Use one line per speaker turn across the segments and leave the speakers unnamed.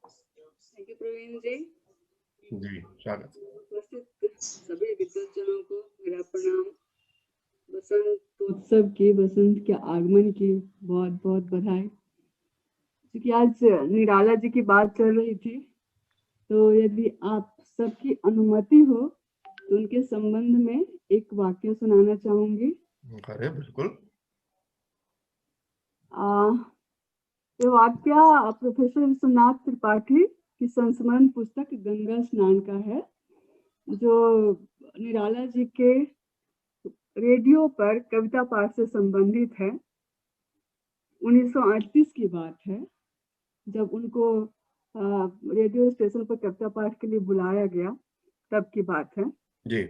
Thank you Praveen जी।
जी स्वागत।
उपस्थित सभी विद्वज्जनों को मेरा प्रणाम। बसंत के आगमन की बहुत बहुत बधाई। क्योंकि आज निराला जी की बात चल रही थी, तो यदि आप सबकी अनुमति हो तो उनके संबंध में एक वाक्य सुनाना चाहूंगी।
अरे बिल्कुल।
ये वाक्य प्रोफेसर विश्वनाथ त्रिपाठी की संस्मरण पुस्तक गंगा स्नान का है, जो निराला जी के रेडियो पर कविता पाठ से संबंधित है। 1938 की बात है, जब उनको रेडियो स्टेशन पर कविता पाठ के लिए बुलाया गया, तब की बात है
जी।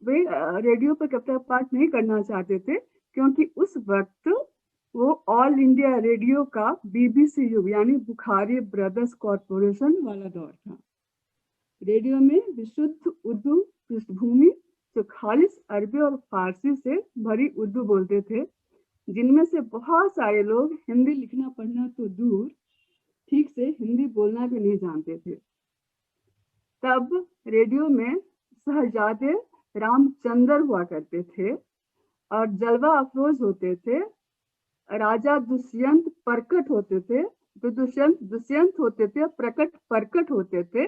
वे रेडियो पर कविता पाठ नहीं करना चाहते थे, क्योंकि उस वक्त वो ऑल इंडिया रेडियो का BBCU यानी बुखारी ब्रदर्स कॉरपोरेशन वाला दौर था। रेडियो में विशुद्ध उर्दू पृष्ठभूमि, जो खालिस अरबी और फारसी से भरी उर्दू बोलते थे, जिनमें से बहुत सारे लोग हिंदी लिखना पढ़ना तो दूर, ठीक से हिंदी बोलना भी नहीं जानते थे। तब रेडियो में शहजादे रामचंद्र हुआ करते थे और जलवा अफरोज होते थे। राजा दुष्यंत प्रकट होते थे, तो दुष्यंत होते थे, प्रकट होते थे।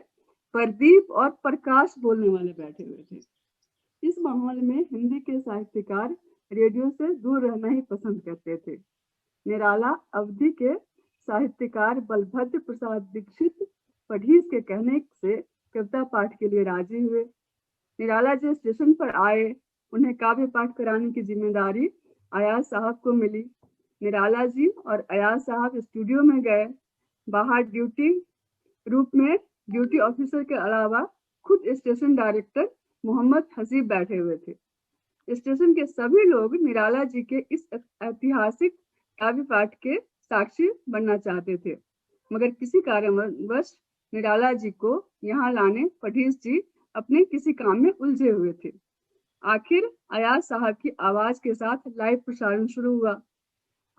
प्रदीप और प्रकाश बोलने वाले बैठे हुए थे। इस माहौल में हिंदी के साहित्यकार रेडियो से दूर रहना ही पसंद करते थे। निराला अवधि के साहित्यकार बलभद्र प्रसाद दीक्षित पढ़ीस के कहने से कविता पाठ के लिए राजी हुए। निराला जी स्टेशन पर आए, उन्हें काव्य पाठ कराने की जिम्मेदारी अयाज साहब को मिली। निराला जी और अयाज साहब स्टूडियो में गए। बाहर ड्यूटी ऑफिसर के अलावा खुद स्टेशन डायरेक्टर मोहम्मद हसीब बैठे हुए थे। स्टेशन के सभी लोग निराला जी के इस ऐतिहासिक काव्य पाठ के साक्षी बनना चाहते थे, मगर किसी कारणवश निराला जी को यहाँ लाने पढ़ीस जी अपने किसी काम में उलझे हुए थे। आखिर अयाज साहब की आवाज के साथ लाइव प्रसारण शुरू हुआ।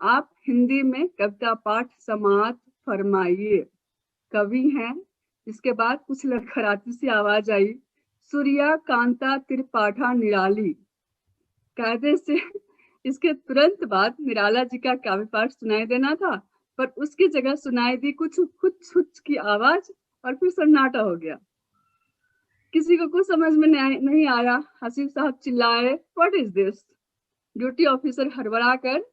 आप हिंदी में कविता पाठ समाप्त फरमाइए। कवि हैं। इसके बाद कुछ लड़खड़ाती सी आवाज आई, सूर्या कांता त्रिपाठा निराली। कायदे से इसके तुरंत बाद निराला जी का काव्य पाठ सुनाई देना था, पर उसकी जगह सुनाई दी कुछ हुच की आवाज और फिर सन्नाटा हो गया। किसी को कुछ समझ में नहीं आया। हसीब साहब चिल्लाए, what is this? Duty officer हड़बड़ा कर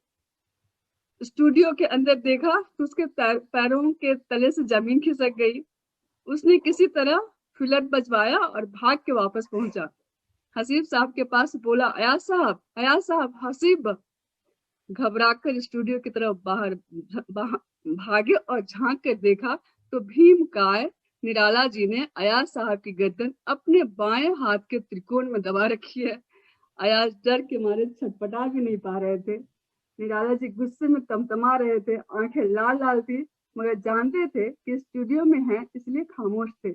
स्टूडियो के अंदर देखा तो उसके पैरों के तले से जमीन खिसक गई। उसने किसी तरह फिलर बजवाया और भाग के वापस पहुंचा। हसीब साहब के पास बोला, अयाज साहब, हसीब। घबराकर स्टूडियो की तरफ भागे और झांक कर देखा तो भीमकाय निराला जी ने अयाज साहब की गर्दन अपने बाएं हाथ के त्रिकोण में दबा रखी है। अयाज डर के मारे छटपटा भी नहीं पा रहे थे। निराला जी गुस्से में तमतमा रहे थे, आंखें लाल लाल थी, मगर जानते थे कि स्टूडियो में हैं, इसलिए खामोश थे।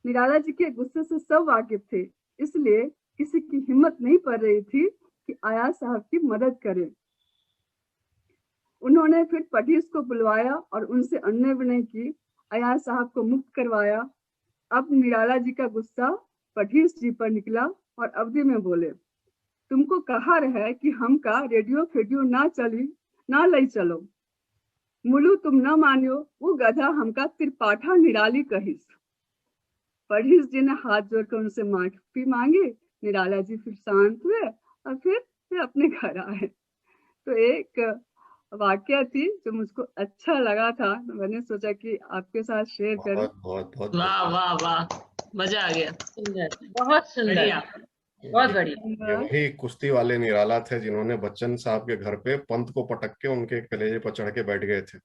निराला जी के गुस्से से सब वाकिफ थे, इसलिए किसी की हिम्मत नहीं पड़ रही थी कि अयाज साहब की मदद करें। उन्होंने फिर पढ़ीस को बुलवाया और उनसे अन्य विनय की, अयाज साहब को मुक्त करवाया। अब निराला जी का गुस्सा पढ़ीस जी पर निकला और अवधि में बोले, तुमको कहा रहा कि हम का रेडियो फेडियो ना लई चलो। मुलू तुम न मानियो, वो गधा हमका त्रिपाठा निराली कहिस। पढ़ीस जी ने हाथ जोड़कर उनसे माफी मांगी। निराला जी फिर शांत हुए और फिर अपने घर आए। तो एक वाकया थी जो मुझको अच्छा लगा था, मैंने सोचा कि आपके साथ शेयर करूं।
बहुत बहुत बहुत
वाह वाह वाह, मजा आ गया।
सुंदर, बहुत सुंदर, बहुत बढ़िया।
ये वही कुश्ती वाले निराला थे जिन्होंने बच्चन साहब के घर पे पंत को पटक के उनके कलेजे पर चढ़ के बैठ गए थे।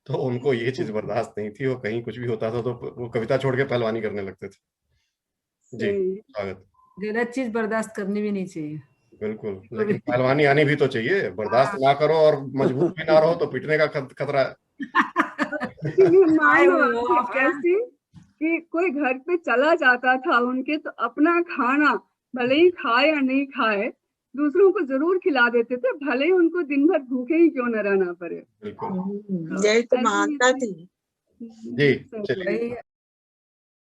तो उनको ये चीज बर्दाश्त नहीं थी, वो कहीं कुछ भी होता था तो वो कविता छोड़ के पहलवानी करने लगते थे। जी स्वागत।
गलत चीज बर्दाश्त करनी भी नहीं चाहिए।
बिल्कुल, लेकिन पहलवानी आनी भी तो चाहिए। बर्दाश्त ना करो और मजबूत भी ना रहो तो पिटने का खतरा है।
ऐसी कि कोई घर पे चला जाता था उनके, तो अपना खाना भले ही खाए या नहीं खाए, दूसरों को जरूर खिला देते थे, भले ही उनको दिन भर भूखे ही क्यों न रहना पड़े।
बिल्कुल
यही तो महानता थी।
जी, चलिए।